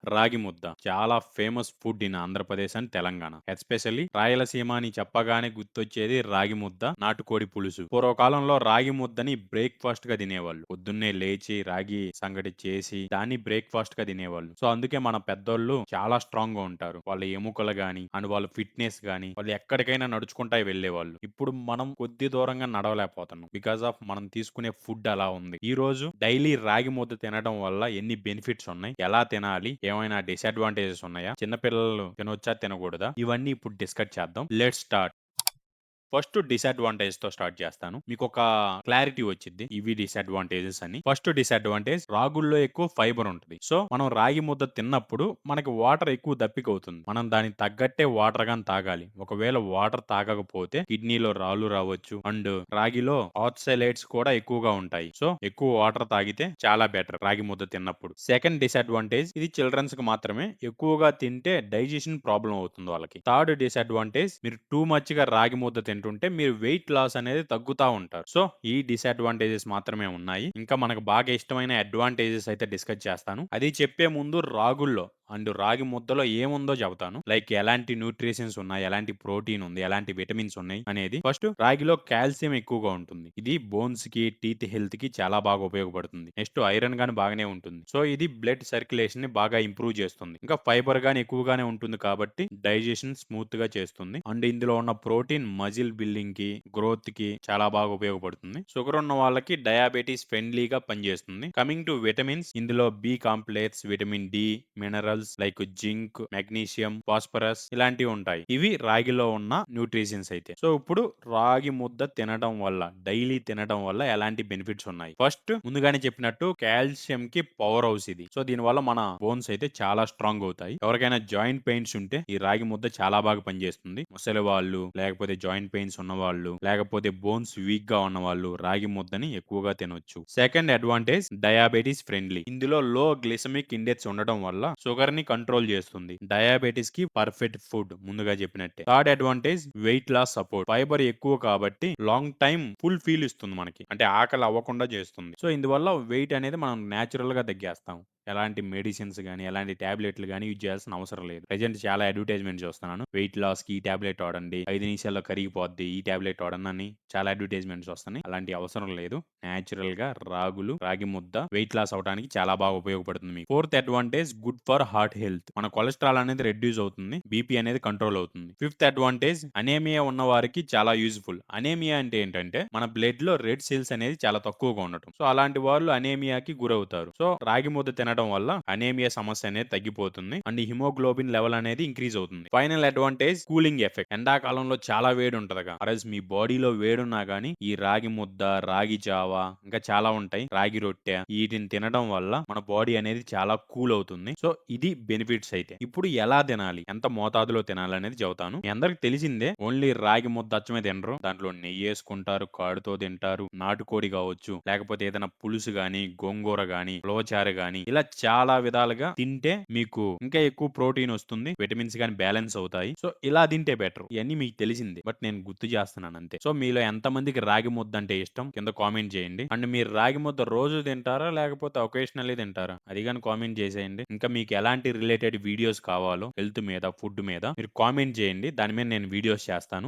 రాగి ముద్ద చాలా famous food in Andhra Pradesh and Telangana. Especially Rayalaseema అని చెప్పగానే గుర్తొచ్చేది రాగి ముద్ద, నాటుకోడి పులుసు. పూర్వకాలంలో రాగి ముద్దని బ్రేక్‌ఫాస్ట్‌గా తినేవాళ్ళు. పొద్దున్నే లేచి రాగి సంగటి చేసి దాన్ని బ్రేక్‌ఫాస్ట్‌గా తినేవాళ్ళు. సో, అందుకే మన పెద్దోళ్ళు చాలా స్ట్రాంగ్‌గా ఉంటారు. వాళ్ళ ఎముకలు గాని, అండ్ వాళ్ళ ఫిట్‌నెస్ గాని, వాళ్ళు ఎక్కడికైనా నడుచుకుంటా వెళ్ళేవాళ్ళు. ఇప్పుడు మనం కొద్ది దూరంగా నడవలేకపోతున్నాం. బికాస్ ఆఫ్ మనం తీసుకునే ఫుడ్ అలా ఉంది. ఈరోజు డైలీ రాగి ముద్ద తినడం వల్ల ఎన్ని బెనిఫిట్స్ ఉన్నాయి? ఎలా తినాలి? ఏమైనా డిసడ్వాంటేజెస్ ఉన్నాయా? చిన్న పిల్లలు తినొచ్చా? తినకూడదా? ఇవన్నీ ఇప్పుడు డిస్కస్ చేద్దాం. Let's start. ఫస్ట్ డిసడ్వాంటేజ్‌తో స్టార్ట్ చేస్తాను. మీకొక క్లారిటీ వచ్చిద్ది. ఇవి డిసడ్వాంటేజెస్ అని. ఫస్ట్ డిసడ్వాంటేజ్ రాగుల్లో ఎక్కువ ఫైబర్ ఉంటది. సో, మనం రాగి ముద్ద తిన్నప్పుడు మనకి వాటర్ ఎక్కువ దప్పికవుతుంది. మనం దానికి తగ్గట్టే వాటర్ గాని తాగాలి. ఒకవేళ వాటర్ తాగకపోతే కిడ్నీలో రాళ్ళు రావచ్చు. అండ్ రాగిలో ఆక్సలేట్స్ కూడా ఎక్కువగా ఉంటాయి. సో, ఎక్కువ వాటర్ తాగితే చాలా బెటర్ రాగి ముద్ద తిన్నప్పుడు. సెకండ్ డిసడ్వాంటేజ్ ఇది చిల్డ్రన్స్‌కి మాత్రమే. ఎక్కువగా తింటే డైజెషన్ ప్రాబ్లమ్ అవుతుంది వాళ్ళకి. థర్డ్ డిసడ్వాంటేజ్ మీరు టూ మచ్‌గా రాగి ముద్ద తింటుంటే మీరు వెయిట్ లాస్ అనేది తగ్గుతా ఉంటారు. సో, ఈ డిసడ్వాంటేజెస్ మాత్రమే ఉన్నాయి. ఇంకా మనకు బాగా ఇష్టమైన అడ్వాంటేజెస్ అయితే డిస్కస్ చేస్తాను. అది చెప్పే ముందు రాగుల్లో అండ్ రాగి ముద్దలో ఏముందో చెబుతాను. లైక్ ఎలాంటి న్యూట్రిషన్స్ ఉన్నాయి, ఎలాంటి ప్రోటీన్ ఉంది, ఎలాంటి విటమిన్స్ ఉన్నాయి అనేది. ఫస్ట్ రాగిలో కాల్షియం ఎక్కువగా ఉంటుంది. ఇది బోన్స్‌కి, టీత్ హెల్త్‌కి చాలా బాగా ఉపయోగపడుతుంది. నెక్స్ట్ ఐరన్ గాని బాగానే ఉంటుంది. సో, ఇది బ్లడ్ సర్క్యులేషన్‌ని బాగా ఇంప్రూవ్ చేస్తుంది. ఇంకా ఫైబర్ గాని ఎక్కువగానే ఉంటుంది కాబట్టి డైజెషన్ స్మూత్‌గా చేస్తుంది. అండ్ ఇందులో ఉన్న ప్రోటీన్ మజిల్ బిల్డింగ్‌కి, గ్రోత్‌కి చాలా బాగా ఉపయోగపడుతుంది. షుగర్ ఉన్న వాళ్ళకి డయాబెటిస్ ఫ్రెండ్లీగా పనిచేస్తుంది. కమింగ్ టు విటమిన్స్ ఇందులో B complex, vitamin D, minerals like zinc, magnesium, phosphorus ఇలాంటివి ఉంటాయి. ఇవి రాగిలో ఉన్న న్యూట్రిషన్స్ అయితే. సో, ఇప్పుడు రాగి ముద్ద తినడం వల్ల, డైలీ తినడం వల్ల ఎలాంటి బెనిఫిట్స్ ఉన్నాయి? ఫస్ట్ ముందుగానే చెప్పినట్టు కాల్షియం కి పవర్ హౌస్ ఇది. సో, దీనివల్ల మన బోన్స్ అయితే చాలా స్ట్రాంగ్ అవుతాయి. ఎవరికైనా జాయింట్ పెయిన్స్ ఉంటే ఈ రాగి ముద్ద చాలా బాగా పనిచేస్తుంది. ముసలి వాళ్ళు, లేకపోతే జాయింట్ పెయిన్స్ ఉన్నవాళ్ళు, లేకపోతే బోన్స్ వీక్ గా ఉన్నవాళ్ళు రాగి ముద్దని ఎక్కువగా తినొచ్చు. Second advantage diabetes friendly. ఇందులో లో గ్లిసమిక్ ఇండెక్స్ ఉండడం వల్ల షుగర్ ని కంట్రోల్ చేస్తుంది. డయాబెటిస్ కి పర్ఫెక్ట్ ఫుడ్ ముందుగా చెప్పినట్టే. Third advantage weight loss support. Fibre ఎక్కువ కాబట్టి లాంగ్ టైమ్ ఫుల్ ఫీల్ ఇస్తుంది మనకి. అంటే ఆకలి అవ్వకుండా చేస్తుంది. సో, ఇందువల్ల వెయిట్ అనేది మనం నేచురల్ గా తగ్గేస్తాం. ఎలాంటి మెడిసిన్స్ గాని, ఎలాంటి టాబ్లెట్లు గాని యూజ్ చేయాల్సిన అవసరం లేదు. ప్రెజెంట్ చాలా అడ్వర్టైజ్‌మెంట్ చూస్తున్నాను. వెయిట్ లాస్‌కి ఈ టాబ్లెట్ వాడండి. 5 నిమిషాల్లో కరిగిపోద్ది. ఈ టాబ్లెట్ వాడండి అని చాలా అడ్వర్టైజ్‌మెంట్స్ వస్తున్నాయి. అలాంటి అవసరం లేదు. నేచురల్‌గా రాగులు, రాగి ముద్ద వెయిట్ లాస్ అవ్వడానికి చాలా బాగా ఉపయోగపడుతుంది మీకు. Fourth advantage good for heart health. మన కొలెస్ట్రాల్ అనేది రెడ్యూస్ అవుతుంది. బీపీ అనేది కంట్రోల్ అవుతుంది. ఫిఫ్త్ అడ్వాంటేజ్ అనీమియా ఉన్న వారికి చాలా యూజ్‌ఫుల్. అనీమియా అంటే ఏంటంటే మన బ్లడ్‌లో రెడ్ సెల్స్ అనేది చాలా తక్కువగా ఉండటం. సో, అలాంటి వాళ్ళు అనీమియాకి గురవుతారు. సో, రాగి ముద్ద తినడం వల్ల అనీమియా సమస్య అనేది తగ్గిపోతుంది. అండ్ హిమోగ్లోబిన్ లెవెల్ అనేది ఇంక్రీజ్ అవుతుంది. Final advantage cooling effect. ఎండాకాలంలో చాలా వేడి ఉంటదిగా. అరేజ్ మీ బాడీలో వేడున్నా గానీ ఈ రాగి ముద్ద, రాగి జావ ఇంకా చాలా ఉంటాయి. రాగి రొట్టె వీటిని తినడం వల్ల మన బాడీ అనేది చాలా కూల్ అవుతుంది. సో, ఇది బెనిఫిట్స్ అయితే. ఇప్పుడు ఎలా తినాలి? ఎంత మోతాదులో తినాలి అనేది చెబుతాను. మీ అందరికి తెలిసిందే. ఓన్లీ రాగి ముద్ద అచ్చమే తినరు. దాంట్లో నెయ్యేసుకుంటారు, కర్డ్‌తో తింటారు, నాటుకోడి కావచ్చు, లేకపోతే ఏదైనా పులుసు గాని, గోంగూర గాని, ఉలవచారు గాని ఇలా చాలా విధాలుగా తింటే మీకు ఇంకా ఎక్కువ ప్రోటీన్ వస్తుంది. విటమిన్స్ గాని బ్యాలెన్స్ అవుతాయి. సో, ఇలా తింటే బెటర్. ఇయన్నీ మీకు తెలిసిందే. బట్ నేను గుర్తు చేస్తున్నాను అంతే. సో, మీలో ఎంతమందికి రాగి ముద్ద అంటే ఇష్టం? కింద కామెంట్ చేయండి. అండ్ మీరు రాగి ముద్ద రోజు తింటారా? లేకపోతే ఒకేషనల్లీ తింటారా? అది గాని కామెంట్ చేసేయండి. ఇంకా మీకు ఎలాంటి రిలేటెడ్ వీడియోస్ కావాలో హెల్త్ మీద, ఫుడ్ మీద మీరు కామెంట్ చేయండి. దాని మీద నేను వీడియోస్ చేస్తాను.